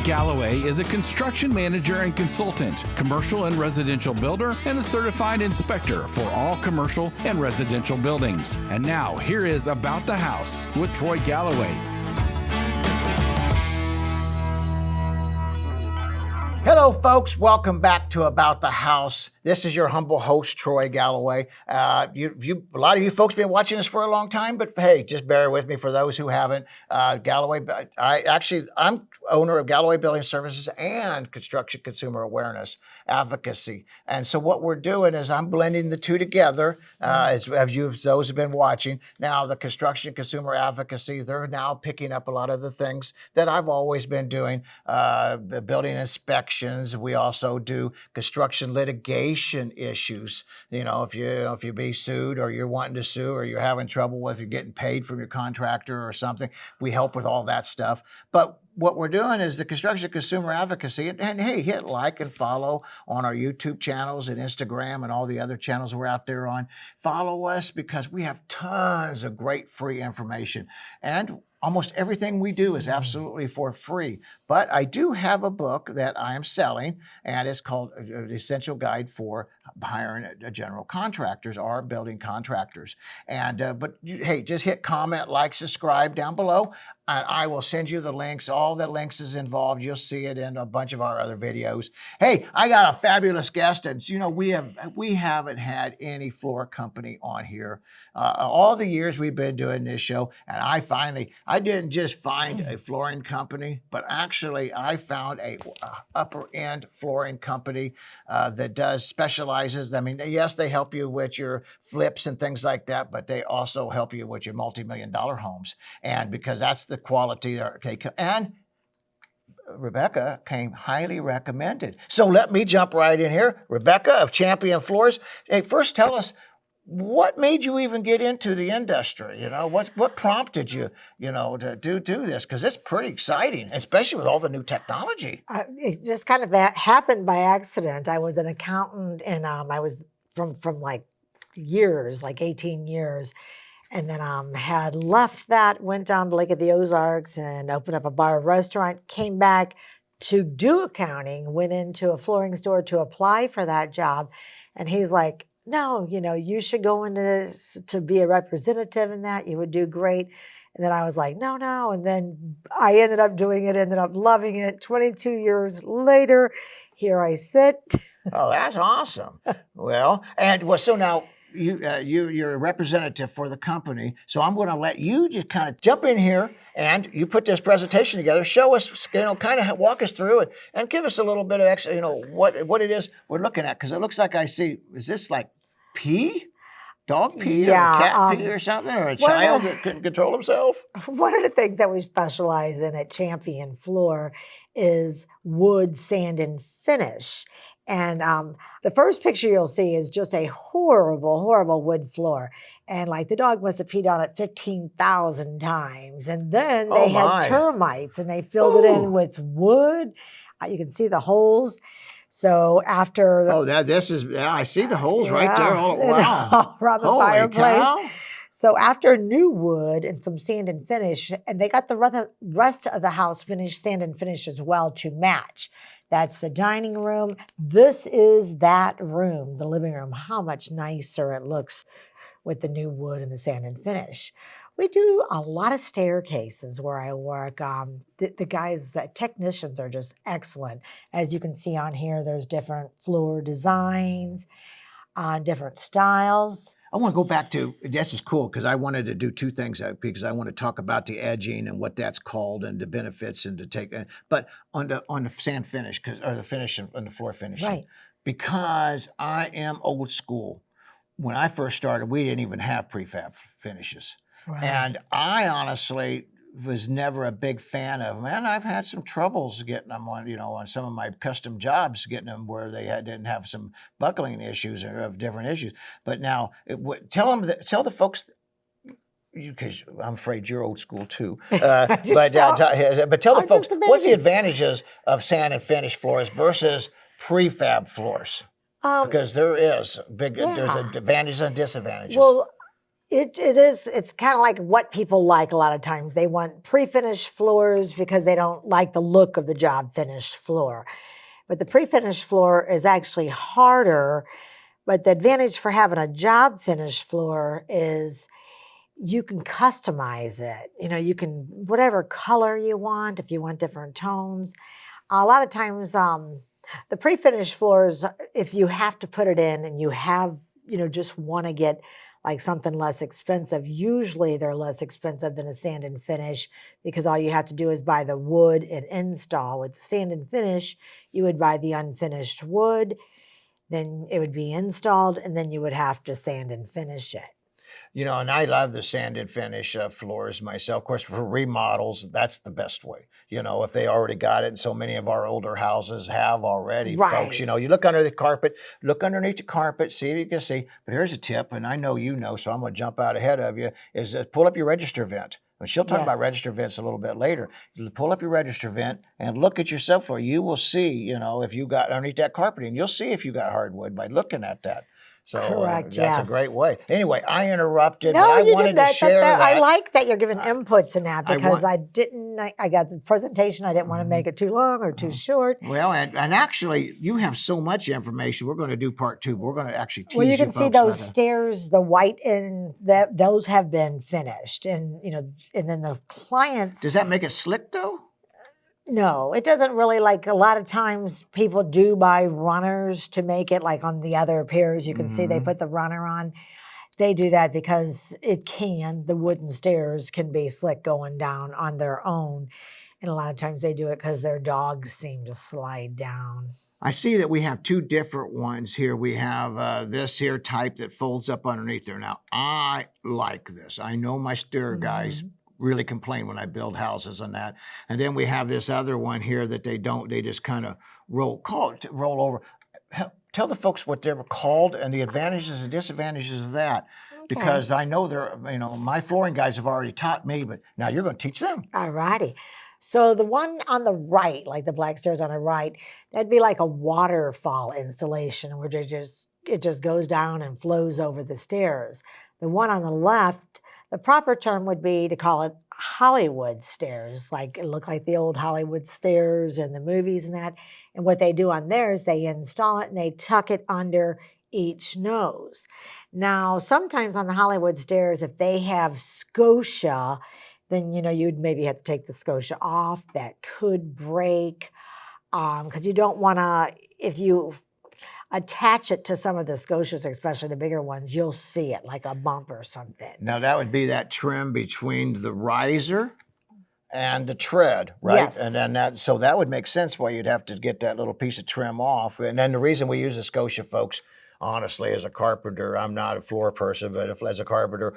Galloway is a construction manager and consultant, commercial and residential builder, and a certified inspector for all commercial and residential buildings. And now, here is About the House with Troy Galloway. Hello, folks. Welcome back to About the House. This is your humble host, Troy Galloway. A lot of you folks been watching this for a long time, but hey, just bear with me for those who haven't. Galloway, I'm owner of Galloway Building Services and Construction Consumer Awareness Advocacy. And so what we're doing is I'm blending the two together, as those have been watching. Now, the Construction Consumer Advocacy, they're now picking up a lot of the things that I've always been doing, building inspections. We also do construction litigation issues. You know, if you be sued or you're wanting to sue or you're having trouble with you're getting paid from your contractor or something, we help with all that stuff. But what we're doing is the Construction Consumer Advocacy, and hey, hit like and follow on our YouTube channels and Instagram and all the other channels we're out there on. Follow us because we have tons of great free information. And almost everything we do is absolutely for free. But I do have a book that I am selling, and it's called The Essential Guide for Hiring General Contractors or Building Contractors. And hey, just hit comment, like, subscribe down below, and I will send you the links. All the links is involved. You'll see it in a bunch of our other videos. Hey, I got a fabulous guest, and we haven't had any floor company on here all the years we've been doing this show, and I didn't just find a flooring company, but actually I found a upper end flooring company that specializes. I mean, yes, they help you with your flips and things like that, but they also help you with your multi-million-dollar homes. And because that's the quality, and Rebecca came highly recommended. So let me jump right in here. Rebecca of Champion Floors. Hey, first tell us, what made you even get into the industry? What prompted you, to do this? Because it's pretty exciting, especially with all the new technology. It just kind of happened by accident. I was an accountant, and I was from like years, like 18 years. And then had left that, went down to Lake of the Ozarks and opened up a bar restaurant, came back to do accounting, went into a flooring store to apply for that job. And he's like, no, you should go into to be a representative in that. You would do great. And then I was like, no. And then I ended up doing it, ended up loving it. 22 years later, here I sit. Oh, that's awesome. So now you're a representative for the company. So I'm going to let you just kind of jump in here, and you put this presentation together. Show us, kind of walk us through it, and give us a little bit of what it is we're looking at, because it looks like I see. Is this like pee? Dog pee or cat pee or something? Or a child that couldn't control himself? One of the things that we specialize in at Champion Floor is wood, sand, and finish. And the first picture you'll see is just a horrible, horrible wood floor. And like the dog must have peed on it 15,000 times. And then they had termites, and they filled it in with wood. You can see the holes. So after... I see the holes right there. Oh, wow. Around the fireplace. Cow. So after new wood and some sand and finish, and they got the rest of the house finished, sand and finish as well to match. That's the dining room. This is that room, the living room. How much nicer it looks with the new wood and the sand and finish. We do a lot of staircases where I work. The guys, the technicians are just excellent. As you can see on here, there's different floor designs, different styles. I want to go back to, this is cool, because I wanted to do two things, because I want to talk about the edging and what that's called and the benefits and to take, but on the sand finish, or the finish on the floor finishing, right. Because I am old school. When I first started, we didn't even have prefab finishes. Right. And I honestly was never a big fan of them. And I've had some troubles getting them on some of my custom jobs, getting them where they didn't have some buckling issues or of different issues. But now, tell the folks, because I'm afraid you're old school too. But tell the folks, what's the advantages of sand and finish floors versus prefab floors? Because there's advantages and disadvantages. Well, It's kind of like what people like a lot of times. They want pre-finished floors because they don't like the look of the job finished floor. But the pre-finished floor is actually harder. But the advantage for having a job finished floor is you can customize it. You can, whatever color you want, if you want different tones. A lot of times, the pre-finished floors, if you have to put it in and you have, just want to get like something less expensive, usually they're less expensive than a sand and finish because all you have to do is buy the wood and install. With the sand and finish, you would buy the unfinished wood, then it would be installed, and then you would have to sand and finish it. And I love the sanded finish floors myself. Of course, for remodels, that's the best way. If they already got it, and so many of our older houses have already, folks. You look under the carpet, look underneath the carpet, see if you can see. But here's a tip, and I know you know, so I'm going to jump out ahead of you, is pull up your register vent. And she'll talk about register vents a little bit later. You pull up your register vent and look at your subfloor. You will see, if you got underneath that carpeting, you'll see if you got hardwood by looking at that. So correct. That's a great way. Anyway, I interrupted, no, but I you wanted did to share that. I like that you're giving inputs in that because I got the presentation. I didn't want to make it too long or too short. Well, and actually, you have so much information. We're going to do part 2. But we're going to actually tease you can folks see those stairs, the white, and those have been finished. And, and then the clients. Does that make it slick, though? No, it doesn't really. Like a lot of times people do buy runners to make it like on the other pairs. You can see they put the runner on. They do that because the wooden stairs can be slick going down on their own. And a lot of times they do it because their dogs seem to slide down. I see that we have 2 different ones here. We have this here type that folds up underneath there. Now, I like this. I know my stair guys really complain when I build houses on that. And then we have this other one here that they just kind of roll over. Tell the folks what they were called and the advantages and disadvantages of that. Okay. Because I know my flooring guys have already taught me, but now you're going to teach them. All righty. So the one on the right, like the black stairs on the right, that'd be like a waterfall installation where it just goes down and flows over the stairs. The one on the left, the proper term would be to call it Hollywood stairs, like it looked like the old Hollywood stairs in the movies and that. And what they do on theirs, they install it and they tuck it under each nose. Now, sometimes on the Hollywood stairs, if they have scotia, then, you'd maybe have to take the scotia off. That could break because you don't want to, if you attach it to some of the scotias, especially the bigger ones, you'll see it like a bump or something. Now that would be that trim between the riser and the tread, right? Yes. And then so that would make sense why you'd have to get that little piece of trim off. And then the reason we use a scotia, folks, honestly, as a carpenter, I'm not a floor person, but as a carpenter,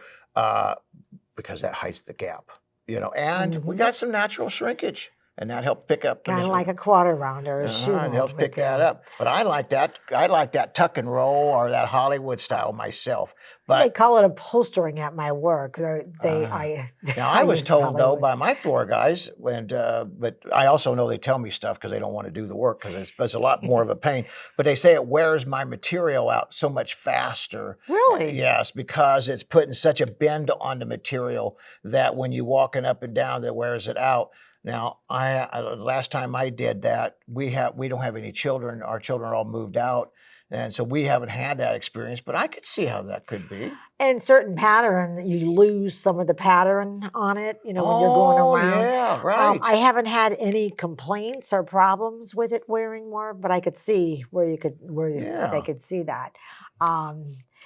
because that hides the gap, and we got some natural shrinkage. And that helped pick up. Kind of like a quarter rounder or a shoe. It helps pick that up. But I like that. I like that tuck and roll or that Hollywood style myself. But they call it upholstering at my work. I was told though by my floor guys, but I also know they tell me stuff because they don't want to do the work because it's a lot more of a pain. But they say it wears my material out so much faster. Really? Yes, because it's putting such a bend on the material that when you're walking up and down, that wears it out. Now, last time I did that, we don't have any children. Our children are all moved out, and so we haven't had that experience. But I could see how that could be. And certain pattern, you lose some of the pattern on it. When you're going around. Yeah, right. I haven't had any complaints or problems with it wearing more, but I could see they could see that.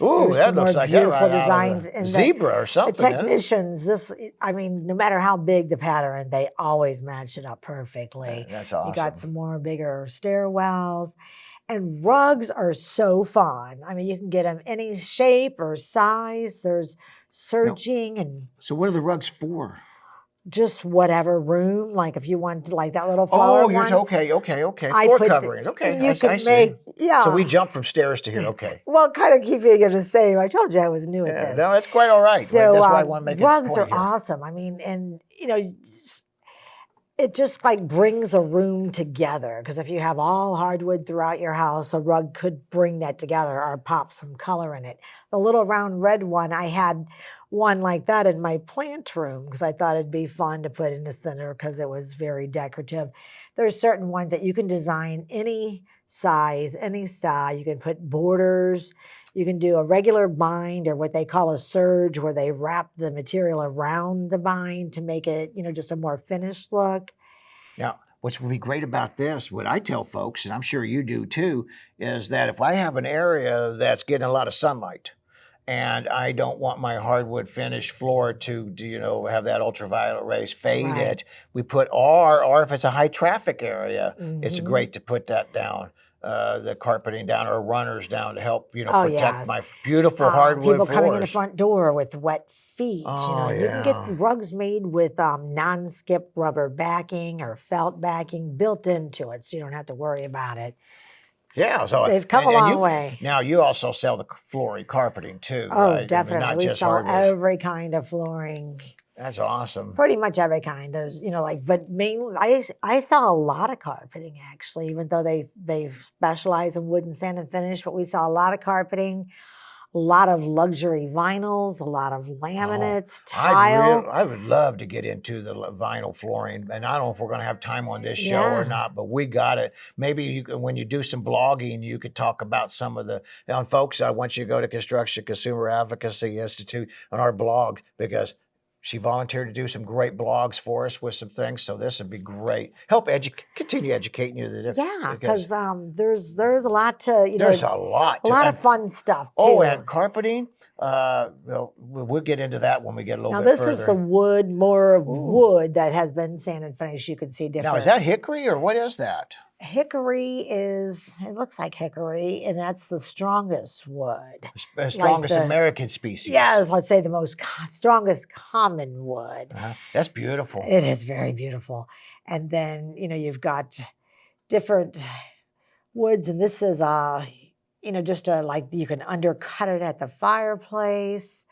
Ooh, that looks like that right designs out of a zebra or something. The technicians, no matter how big the pattern, they always match it up perfectly. That's awesome. You got some more bigger stairwells. And rugs are so fun. I mean, you can get them any shape or size. There's serging So what are the rugs for? Just whatever room, like if you want like that little flower one. Okay. Floor coverings. Okay, I see. Yeah. So we jump from stairs to here. Okay. Well, kind of keeping it the same. I told you I was new at this. No, that's quite all right. So that's why I want to make rugs are here. awesome. I mean, and it just like brings a room together because if you have all hardwood throughout your house, a rug could bring that together or pop some color in it. The little round red one, I had one like that in my plant room because I thought it'd be fun to put in the center because it was very decorative. There's certain ones that you can design any size, any style. You can put borders. You can do a regular bind or what they call a serge where they wrap the material around the bind to make it, just a more finished look. Now, what's would be great about this, what I tell folks, and I'm sure you do too, is that if I have an area that's getting a lot of sunlight, and I don't want my hardwood finish floor to have that ultraviolet rays fade Right. it. We put or if it's a high traffic area, it's Mhm. great to put that down, the carpeting down or runners down to help Oh, protect yes. my beautiful hardwood People floors. coming in the front door with wet feet. Oh, You can get yeah. the rugs made with non-skip rubber backing or felt backing built into it, so you don't have to worry about it. Yeah, so They've come a long way. Now you also sell the flooring carpeting too, Oh, right? I mean, definitely. not We just sell hardwoods. every kind of flooring. That's awesome. Pretty much every kind. There's, but mainly I sell a lot of carpeting actually, even though they specialize in wood and sand and finish, but we sell a lot of carpeting, a lot of luxury vinyls, a lot of laminates, tile. I would love to get into the vinyl flooring, and I don't know if we're going to have time on this show or Yeah. not, but we got it. Maybe when you do some blogging, you could talk about some of the. And folks, I want you to go to Construction Consumer Advocacy Institute on our blog because she volunteered to do some great blogs for us with some things. So this would be great. Help continue educating you. Yeah, because there's a lot to there's a lot. a lot of and- fun stuff too. Oh, and carpeting. We'll get into that when we get a little Now bit this further. is the wood, more of Ooh. wood that has been sand and finished. You can see different. Now, is that hickory or what is that? Hickory it looks like hickory, and that's the strongest wood. The strongest the- American species. Yeah, let's say the most strongest common wood. That's beautiful. It is very beautiful. And then, you've got different woods, and this is, just like you can undercut it at the fireplace.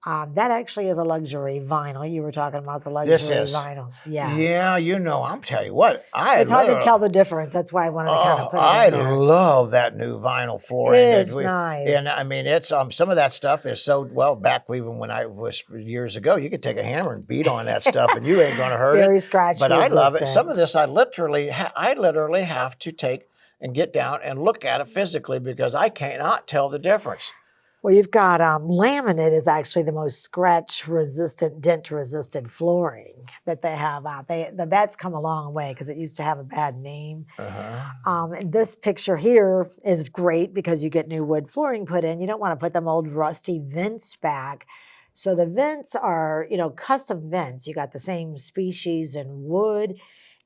That actually is a luxury vinyl. You were talking about the luxury This is. vinyls. Yeah. Yeah, I'm telling you what. It's hard to tell the difference. That's why I wanted to kind of put it I in there. love that new vinyl flooring. It's nice. And I mean, it's some of that stuff is so back even when I was years ago, you could take a hammer and beat on that stuff, and you ain't going to hurt Very it. scratch But I love it. resistant. Some of this, I literally have to take and get down and look at it physically because I cannot tell the difference. Well, you've got laminate is actually the most scratch resistant, dent resistant flooring that they have out. That's come a long way because it used to have a bad name. And this picture here is great because you get new wood flooring put in. You don't want to put them old rusty vents back. So the vents are, custom vents. You got the same species in wood.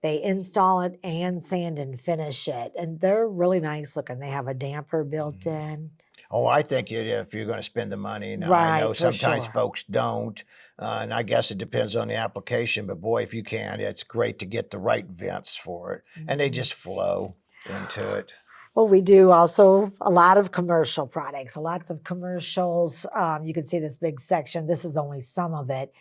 They install it and sand and finish it. And they're really nice looking. They have a damper built in. Oh, I think if you're going to spend the money. Now, Right, I know for sometimes sure. folks don't, and I guess it depends on the application. But boy, if you can, it's great to get the right vents for it, and they just flow into it. Well, we do also a lot of commercial products, lots of commercials. You can see this big section. This is only some of it.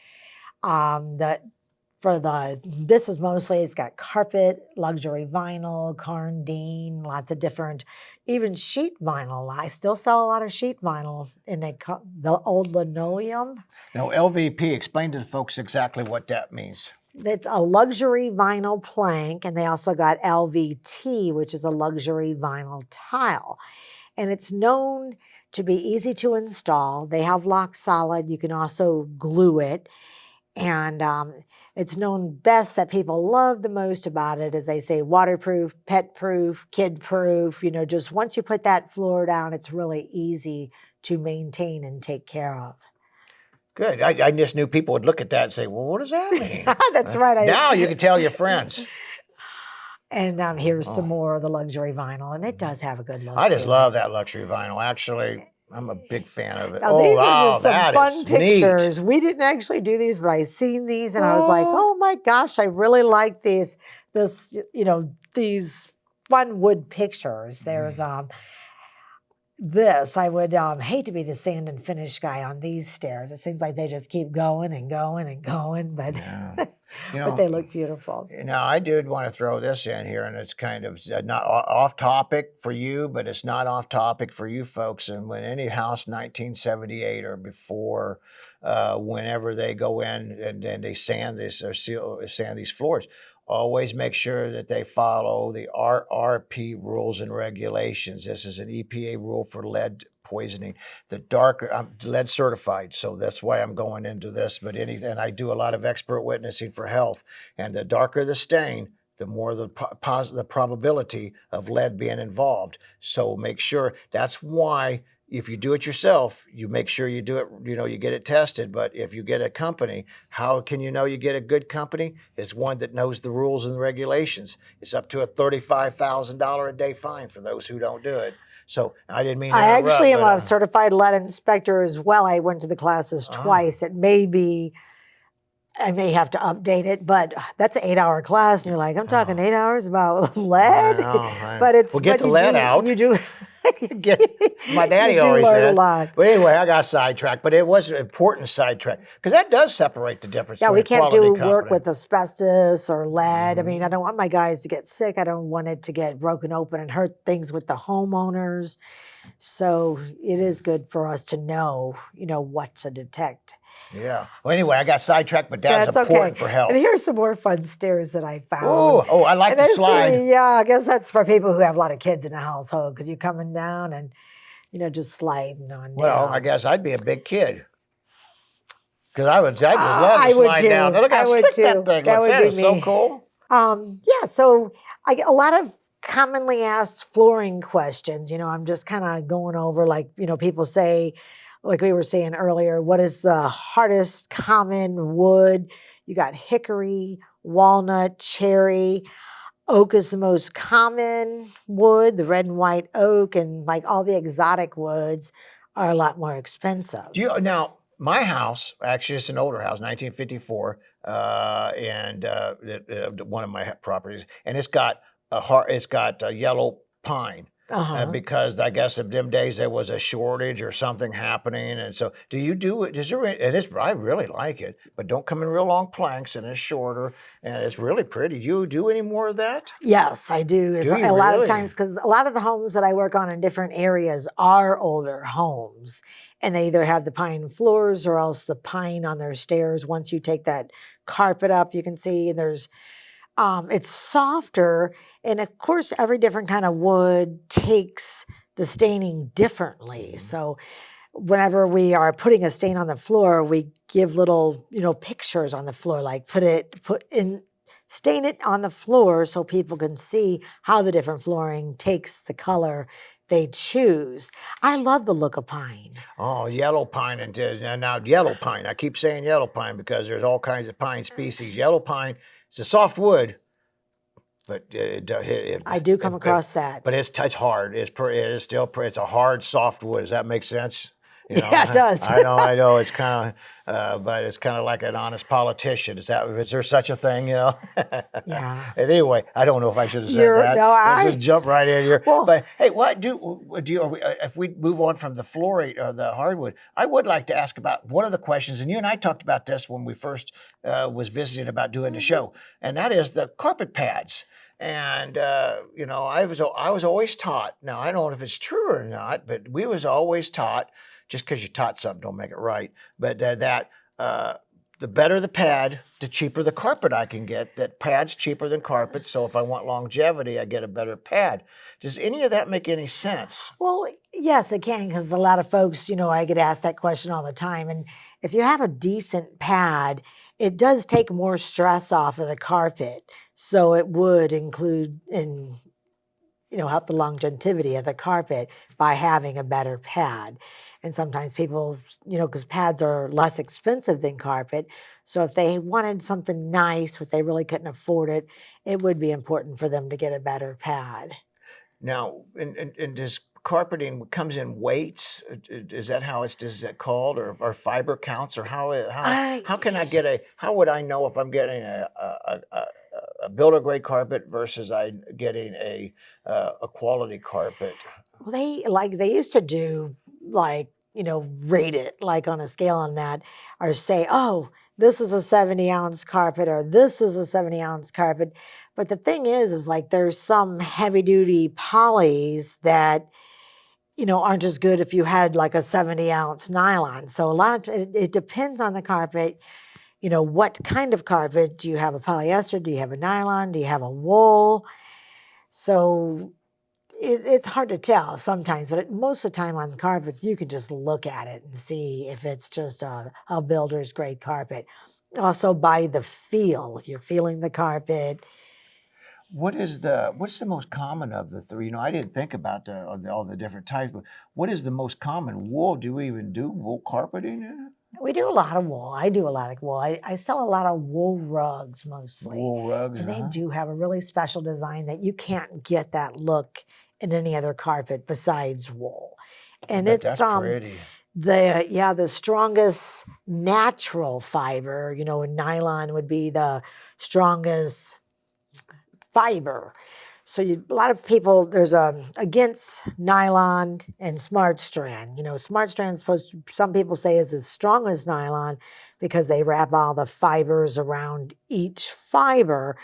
This is mostly, it's got carpet, luxury vinyl, Carndine, lots of different, even sheet vinyl. I still sell a lot of sheet vinyl in the old linoleum. Now, LVP, explain to the folks exactly what that means. It's a luxury vinyl plank, and they also got LVT, which is a luxury vinyl tile. And it's known to be easy to install. They have lock solid. You can also glue it. And it's known best that people love the most about it is they say waterproof, pet proof, kid proof. Just once you put that floor down, it's really easy to maintain and take care of. Good. I just knew people would look at that and say, well, what does that mean? That's right. Now you can tell your friends. And here's some more of the luxury vinyl, and it does have a good look. I just to love that luxury vinyl. Actually, I'm a big fan of it. Now, these are just some that fun is pictures. neat. We didn't actually do these, but I seen these and I was like, oh my gosh, I really like these. These fun wood pictures. There's this. I would hate to be the sand and finish guy on these stairs. It seems like they just keep going and going and going, but Yeah. You but know, they look beautiful. now I did want to throw this in here, and it's kind of not off topic for you, but it's not off topic for you folks. And when any house 1978 or before, whenever they go in and they sand this or sand these floors, always make sure that they follow the RRP rules and regulations. This is an EPA rule for lead poisoning. The darker, I'm lead certified, so that's why I'm going into this. But and I do a lot of expert witnessing for health, and the darker the stain, the more the probability of lead being involved. So make sure. That's why if you do it yourself, you make sure you do it. You get it tested. But if you get a company, how can you know you get a good company? It's one that knows the rules and the regulations. It's up to a $35,000 a day fine for those who don't do it. So I didn't mean to I interrupt, actually am but, a certified lead inspector as well. I went to the classes twice. It may be, I may have to update it, but that's an 8-hour class, and you're like, I'm talking 8 hours about lead. But it's we'll get the lead out. You do. My daddy you do always learn said. a lot. But anyway, I got sidetracked, but it was an important sidetrack because that does separate the difference. Yeah, we between can't quality do company. work with asbestos or lead. I mean, I don't want my guys to get sick. I don't want it to get broken open and hurt things with the homeowners. So it is good for us to know, what to detect. Yeah. Well, anyway, I got sidetracked, but that's important for health. And here's some more fun stairs that I found. Oh, I like the slide. Yeah, I guess that's for people who have a lot of kids in the household because you're coming down and, just sliding on down. Well, I guess I'd be a big kid. Because I just love to slide down. Look how slick that thing looks. That is so cool. Yeah, so I get a lot of commonly asked flooring questions. I'm just kind of going over, like, people say, like we were saying earlier, what is the hardest common wood? You got hickory, walnut, cherry. Oak is the most common wood, the red and white oak, and like all the exotic woods are a lot more expensive. Now, my house, actually it's an older house, 1954, and one of my properties, and it's got a yellow pine. Because I guess in them days there was a shortage or something happening, and so do you do it? I really like it, but don't come in real long planks, and it's shorter, and it's really pretty. Do you do any more of that? Yes, I do. A lot of times, because a lot of the homes that I work on in different areas are older homes, and they either have the pine floors or else the pine on their stairs. Once you take that carpet up, you can see there's. It's softer, and of course, every different kind of wood takes the staining differently. So, whenever we are putting a stain on the floor, we give little, pictures on the floor, like stain it on the floor so people can see how the different flooring takes the color they choose. I love the look of pine. Oh, yellow pine and now yellow pine. I keep saying yellow pine because there's all kinds of pine species. Yellow pine. It's a soft wood, but I do come across that. But it's hard. It's a hard, soft wood. Does that make sense? Yeah, it does. I know. It's kind of, but it's kind of like an honest politician. Is there such a thing? Yeah. Anyway, I don't know if I should have said that. No, Let's just jump right in here. Well, but hey, if we move on from the flooring or the hardwood, I would like to ask about one of the questions, and you and I talked about this when we first was visiting about doing the show, and that is the carpet pads. And I was always taught. Now I don't know if it's true or not, but we was always taught. Just because you taught something don't make it right. But that the better the pad, the cheaper the carpet I can get. That pad's cheaper than carpet, so if I want longevity, I get a better pad. Does any of that make any sense? Well, yes, it can, because a lot of folks, I get asked that question all the time. And if you have a decent pad, it does take more stress off of the carpet. So it would include help the longevity of the carpet by having a better pad. And sometimes people, because pads are less expensive than carpet. So if they wanted something nice, but they really couldn't afford it, it would be important for them to get a better pad. Now, and does carpeting comes in weights? Is that how is that called, or fiber counts, or how can I how would I know if I'm getting a builder grade carpet versus I getting a quality carpet? Well, they used to do rate it like on a scale on that, or say, oh, this is a 70-ounce carpet or this is a 70-ounce carpet. But the thing is like there's some heavy-duty polys that, aren't as good if you had like a 70-ounce nylon. So it depends on the carpet. What kind of carpet? Do you have a polyester? Do you have a nylon? Do you have a wool? So it's hard to tell sometimes, but most of the time on carpets, you can just look at it and see if it's just a builder's grade carpet. Also by the feel, you're feeling the carpet. What's the most common of the three? I didn't think about all the different types, but what is the most common? Wool? Do we even do wool carpeting? We do a lot of wool. I do a lot of wool. I sell a lot of wool rugs mostly. Wool rugs, and they do have a really special design that you can't get that look in any other carpet besides wool. And it's that's pretty. The strongest natural fiber. Nylon would be the strongest fiber. So a lot of people, there's against nylon and SmartStrand. SmartStrand some people say is as strong as nylon because they wrap all the fibers around each fiber.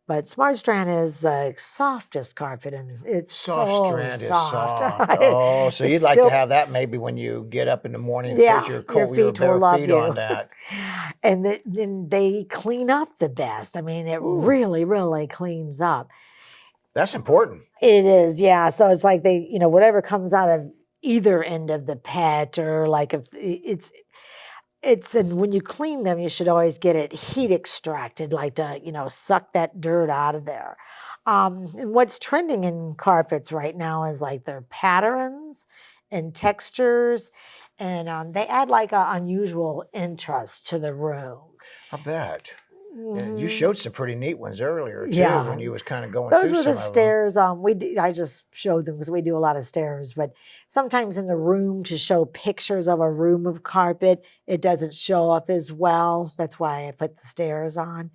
But SmartStrand is the softest carpet, and it's SmartStrand so is soft. Oh, so you'd like to have that maybe when you get up in the morning and put your feet will love you on that. And then they clean up the best. I mean, it really, really cleans up. That's important. It is, yeah. So it's like they, whatever comes out of either end of the pet, or like if and when you clean them, you should always get it heat extracted, like to, suck that dirt out of there. And what's trending in carpets right now is like their patterns and textures, and they add like an unusual interest to the room. I bet. Yeah, you showed some pretty neat ones earlier too, when you was kind of going those through were the some stairs. I just showed them because we do a lot of stairs. But sometimes in the room, to show pictures of a room of carpet, it doesn't show up as well. That's why I put the stairs on.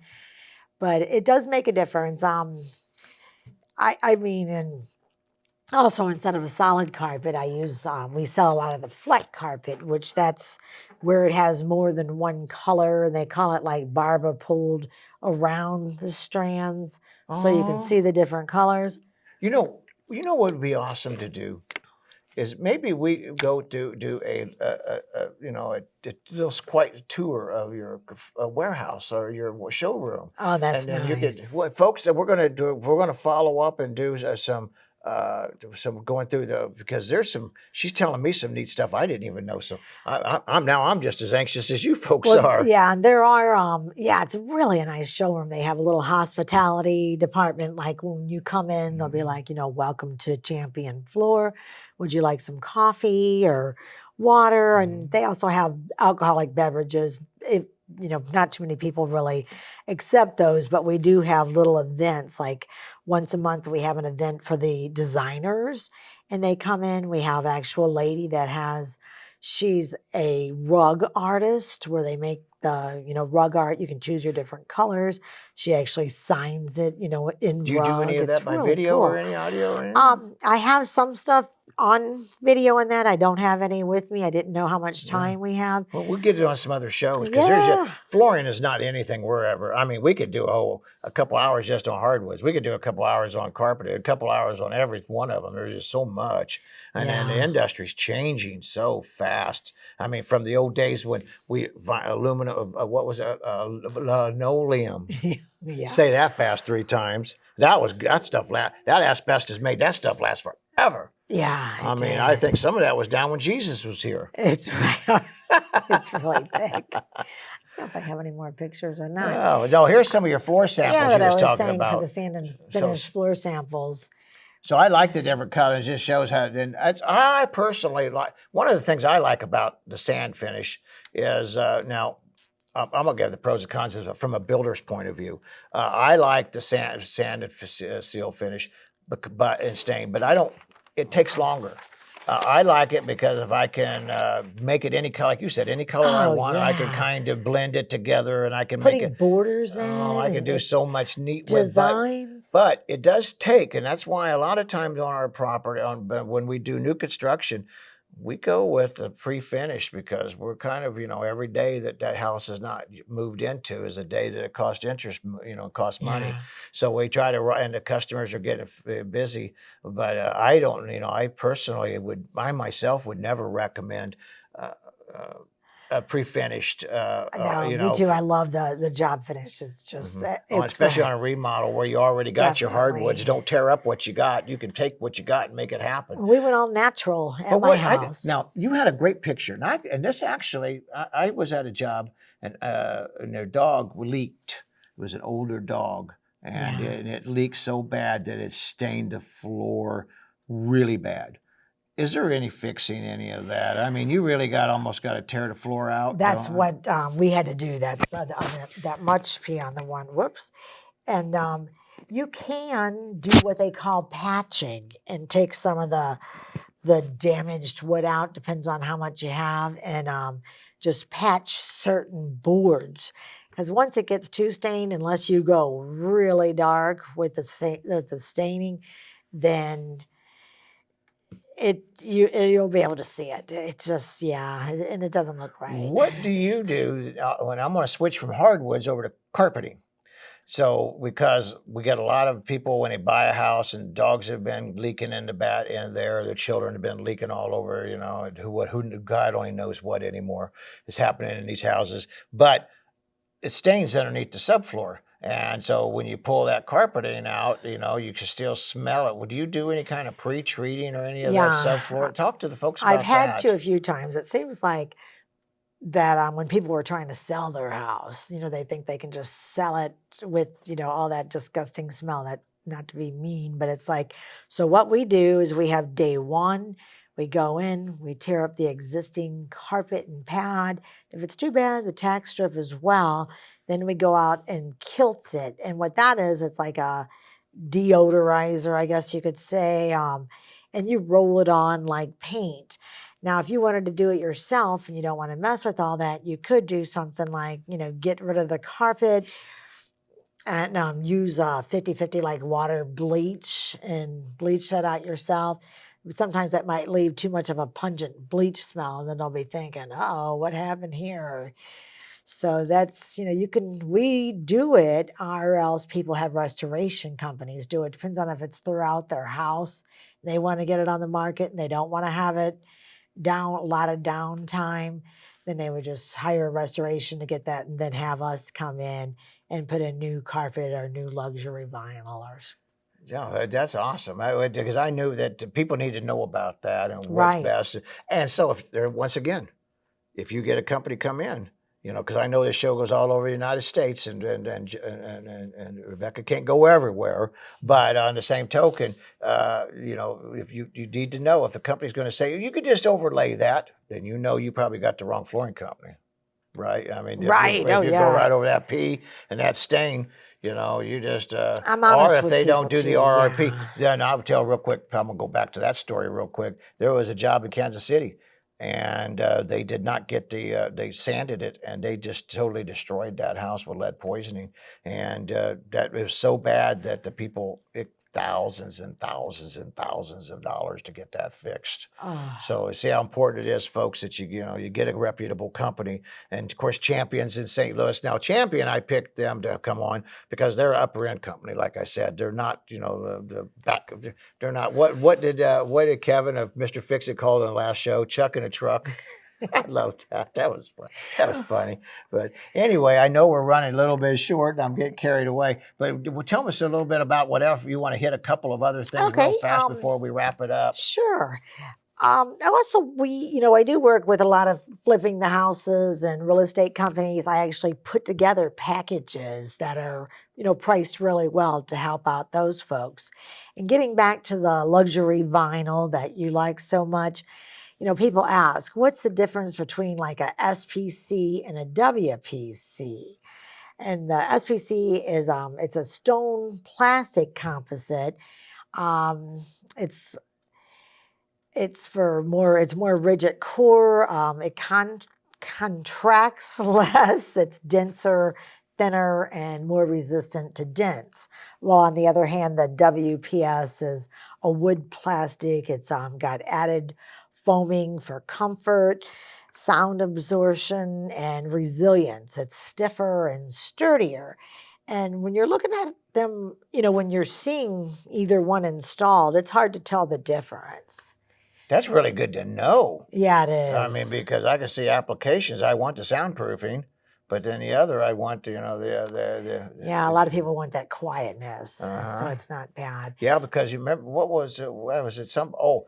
But it does make a difference. I mean, and also instead of a solid carpet, I use we sell a lot of the Fleck carpet, which that's where it has more than one color, and they call it like barber pulled around the strands, so you can see the different colors. You know what would be awesome to do is maybe we go do a little quiet tour of your warehouse or your showroom. Oh, that's and then nice. Folks, we're gonna follow up and do some going through because she's telling me some neat stuff I didn't even know. So I'm just as anxious as you folks are. Yeah, and there are it's really a nice showroom. They have a little hospitality department. Like when you come in, they'll be like, welcome to Champion Floor. Would you like some coffee or water? And they also have alcoholic beverages. Not too many people really accept those, but we do have little events. Like once a month, we have an event for the designers, and they come in. We have an actual lady she's a rug artist where they make the, rug art. You can choose your different colors. She actually signs it, in rug. Do you do any of that by really video cool. or any audio or anything? I have some stuff on video in that. I don't have any with me. I didn't know how much time we have. Well, we'll get it on some other shows because flooring is not anything we could do a couple hours just on hardwoods. We could do a couple hours on carpet, a couple hours on every one of them. There's just so much. And then the industry's changing so fast. I mean, from the old days when aluminum, what was it? Linoleum. Say that fast 3 times. That stuff. That asbestos made that stuff last forever. Yeah. I mean, I think some of that was down when Jesus was here. It's it's really big. I don't know if I have any more pictures or not. Oh, no, here's some of your floor samples you was talking about. For the sand and finished floor samples. So I like the different colors. It just shows how. And I personally like one of the things I like about the sand finish is now. I'm gonna give the pros and cons from a builder's point of view. I like the sand and seal finish, and stain, but I don't. It takes longer. I like it because if I can make it any color, like you said, any color I want, I can kind of blend it together, and I can make it borders in. Oh, I can do so much neat designs. But it does take, and that's why a lot of times on our property, when we do new construction, we go with the pre-finished because we're kind of, every day that house is not moved into is a day that it costs interest, costs money. Yeah. So we try to, and the customers are getting busy. But I don't, I personally I myself would never recommend uh, uh, a pre-finished, No, me too. I love the job finish. It's just, especially on a remodel where you already got your hardwoods. Definitely. Don't tear up what you got. You can take what you got and make it happen. We went all natural at my house. Now you had a great picture, and this actually, I was at a job, and their dog leaked. It was an older dog, and Yeah. it leaked so bad that it stained the floor really bad. Is there any fixing any of that? I mean, you really almost got to tear the floor out. That's what we had to do. That's that much pee on the one. Whoops. And you can do what they call patching and take some of the damaged wood out, depends on how much you have, and just patch certain boards. Because once it gets too stained, unless you go really dark with the staining, then you'll be able to see it. It's just, and it doesn't look right. What do you do when I'm going to switch from hardwoods over to carpeting? So because we get a lot of people when they buy a house and dogs have been leaking in there, their children have been leaking all over, who God only knows what anymore is happening in these houses. But it stains underneath the subfloor. And so when you pull that carpeting out, you can still smell it. Would you do any kind of pre-treating or any of that subfloor? Talk to the folks about that. I've had to a few times. It seems like that when people were trying to sell their house, they think they can just sell it with, all that disgusting smell. That, not to be mean, but it's like, so what we do is we have day one, we go in, we tear up the existing carpet and pad. If it's too bad, the tack strip as well. Then we go out and Kilz it. And what that is, it's like a deodorizer, I guess you could say. And you roll it on like paint. Now, if you wanted to do it yourself and you don't want to mess with all that, you could do something like, get rid of the carpet and use 50-50 like water bleach and bleach that out yourself. Sometimes that might leave too much of a pungent bleach smell, and then they'll be thinking, oh, what happened here? So that's, we do it, or else people have restoration companies do it. Depends on if it's throughout their house. They want to get it on the market and they don't want to have it a lot of downtime, then they would just hire a restoration to get that and then have us come in and put a new carpet or new luxury vinyl. Yeah, that's awesome. Because I knew that people need to know about that and what's Right. best. And so once again, if you get a company come in, because I know this show goes all over the United States, and Rebecca can't go everywhere. But on the same token, if you need to know if the company's going to say you could just overlay that, then you probably got the wrong flooring company, right? I mean, Right. if you go right over that pee and that stain, you just I'm honest or if with they don't do people the too, RRP, yeah. then I'll tell real quick. I'm gonna go back to that story real quick. There was a job in Kansas City. And they did not get they sanded it, and they just totally destroyed that house with lead poisoning. And that was so bad that the people, thousands and thousands and thousands of dollars to get that fixed. Oh. So see how important it is, folks, that you get a reputable company. And of course, Champion's in St. Louis. Now, Champion, I picked them to come on because they're an upper end company. Like I said, they're not, the back of they're not. What did Kevin of Mr. Fix-It call in the last show? Chuck in a truck. I loved that. That was fun. That was funny. But anyway, I know we're running a little bit short. I'm getting carried away. But tell us a little bit about whatever you want to hit a couple of other things real fast before we wrap it up. Sure. Also, I do work with a lot of flipping the houses and real estate companies. I actually put together packages that are, priced really well to help out those folks. And getting back to the luxury vinyl that you like so much, people ask, what's the difference between like a SPC and a WPC? And the SPC is, it's a stone plastic composite. It's more rigid core. It contracts less. It's denser, thinner, and more resistant to dents. While on the other hand, the WPS is a wood plastic. It's got added foaming for comfort, sound absorption, and resilience. It's stiffer and sturdier. And when you're looking at them, when you're seeing either one installed, it's hard to tell the difference. That's really good to know. Yeah, it I is. mean, because I can see applications. I want the soundproofing, but then the other, I want Yeah, a lot of people want that quietness, so it's not bad. Yeah, because you remember what was it? Where was it? Well,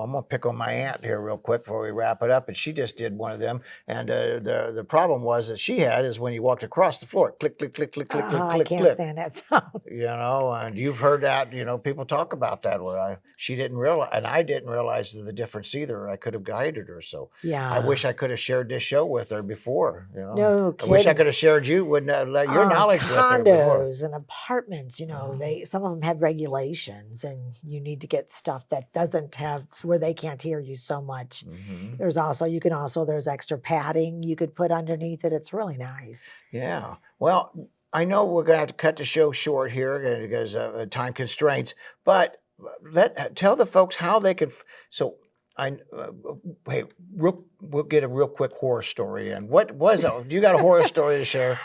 I'm gonna pick on my aunt here real quick before we wrap it up, and she just did one of them, and the problem was that she had is when you walked across the floor, click, click, click, click, click, click, I click, can't click. stand that sound. And you've heard that. People talk about that. Where she didn't realize, and I didn't realize the difference either. I could have guided her. So Yeah. I wish I could have shared this show with her before. No I kidding. wish I could have shared your knowledge with her before. Condos and apartments, some of them have regulations, and you need to get stuff that doesn't have where they can't hear you so much. Mm-hmm. There's extra padding you could put underneath it. It's really nice. Yeah. Well, I know we're going to have to cut the show short here because of time constraints, but tell the folks how they can. We'll get a real quick horror story. And what was it? Do you got a horror story to share?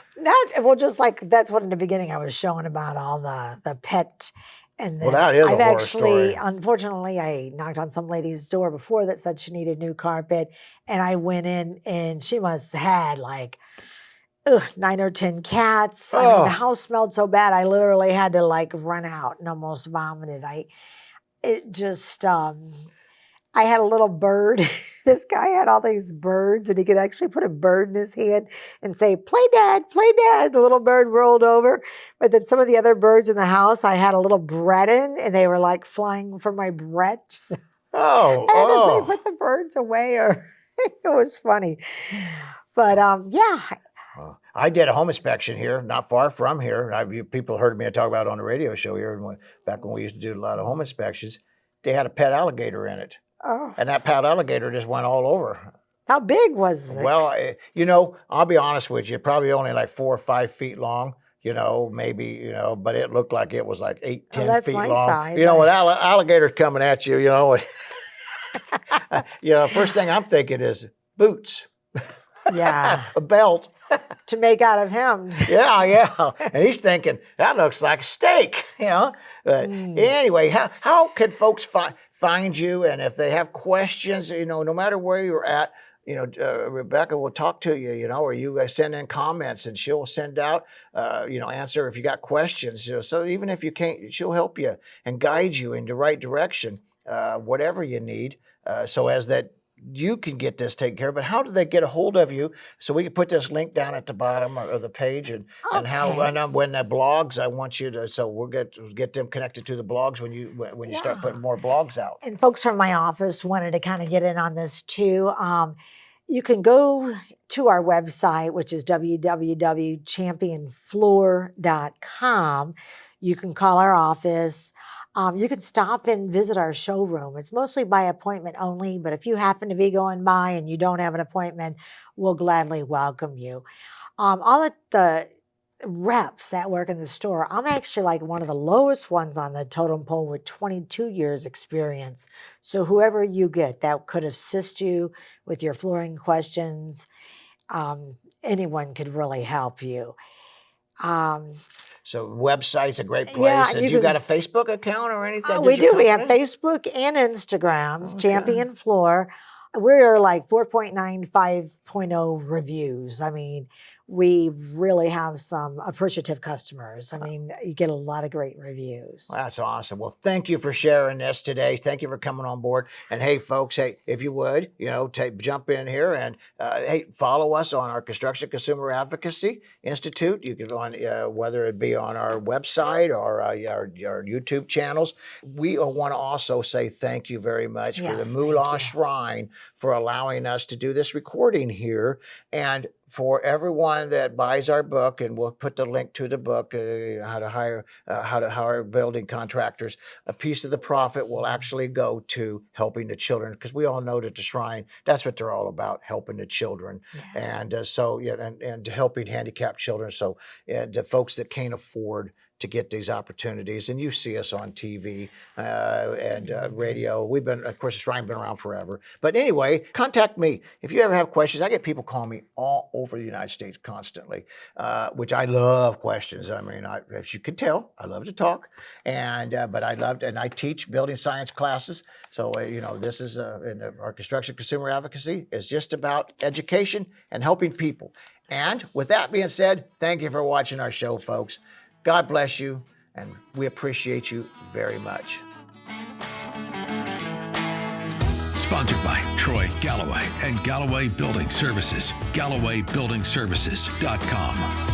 Just like that's what in the beginning I was showing about all the pet. And then that is a horror story. Unfortunately, I knocked on some lady's door before that said she needed new carpet. And I went in and she must have had 9 or 10 cats. I mean, the house smelled so bad, I literally had to run out and almost vomited. I had a little bird. This guy had all these birds, and he could actually put a bird in his hand and say, "Play, Dad, play, Dad." The little bird rolled over. But then some of the other birds in the house, I had a little Brett in, and they were flying for my Brett. I had to say, put the birds away, or it was funny. But yeah. I did a home inspection here, not far from here. People heard me talk about it on the radio show here, back when we used to do a lot of home inspections. They had a pet alligator in it. Oh. And that pet alligator just went all over. How big was it? Well, I'll be honest with you, probably only 4 or 5 feet long, maybe, but it looked like it was 8, 10 feet long. Size. With alligators coming at you, first thing I'm thinking is boots. Yeah. A belt. To make out of him. Yeah. And he's thinking, that looks like a steak, But anyway, how can folks find you? And if they have questions, no matter where you're at, Rebecca will talk to you, or you send in comments and she'll send out, answer if you got questions. So even if you can't, she'll help you and guide you in the right direction, whatever you need, so as that you can get this taken care of. But how do they get a hold of you? So we can put this link down at the bottom of the page, and when the blogs, I want you to. So we'll get them connected to the blogs when you start putting more blogs out. And folks from my office wanted to kind of get in on this too. You can go to our website, which is www.championfloor.com. You can call our office. You can stop and visit our showroom. It's mostly by appointment only, but if you happen to be going by and you don't have an appointment, we'll gladly welcome you. All of the reps that work in the store, I'm actually one of the lowest ones on the totem pole with 22 years experience. So whoever you get that could assist you with your flooring questions, anyone could really help you. So website's a great place. Yeah, and you got a Facebook account or anything? We do. We have Facebook and Instagram, Champion Floor. We're 4.9, 5.0 reviews. I mean, we really have some appreciative customers. I mean, you get a lot of great reviews. Well, that's awesome. Well, thank you for sharing this today. Thank you for coming on board. And hey, folks, if you would, jump in here and follow us on our Construction Consumer Advocacy Institute. You can whether it be on our website or our YouTube channels. We want to also say thank you very much for the Moolah Shrine for allowing us to do this recording here, and for everyone that buys our book, and we'll put the link to the book, how to hire building contractors. A piece of the profit will actually go to helping the children, because we all know that the Shrine, that's what they're all about, helping the children, and helping handicapped children. So the folks that can't afford to get these opportunities. And you see us on TV and radio. We've been, of course, Shrine been around forever. But anyway, contact me. If you ever have questions, I get people calling me all over the United States constantly, which I love questions. I mean, as you can tell, I love to talk. But I teach building science classes. So, this is our construction consumer advocacy is just about education and helping people. And with that being said, thank you for watching our show, folks. God bless you, and we appreciate you very much. Sponsored by Troy Galloway and Galloway Building Services. GallowayBuildingServices.com.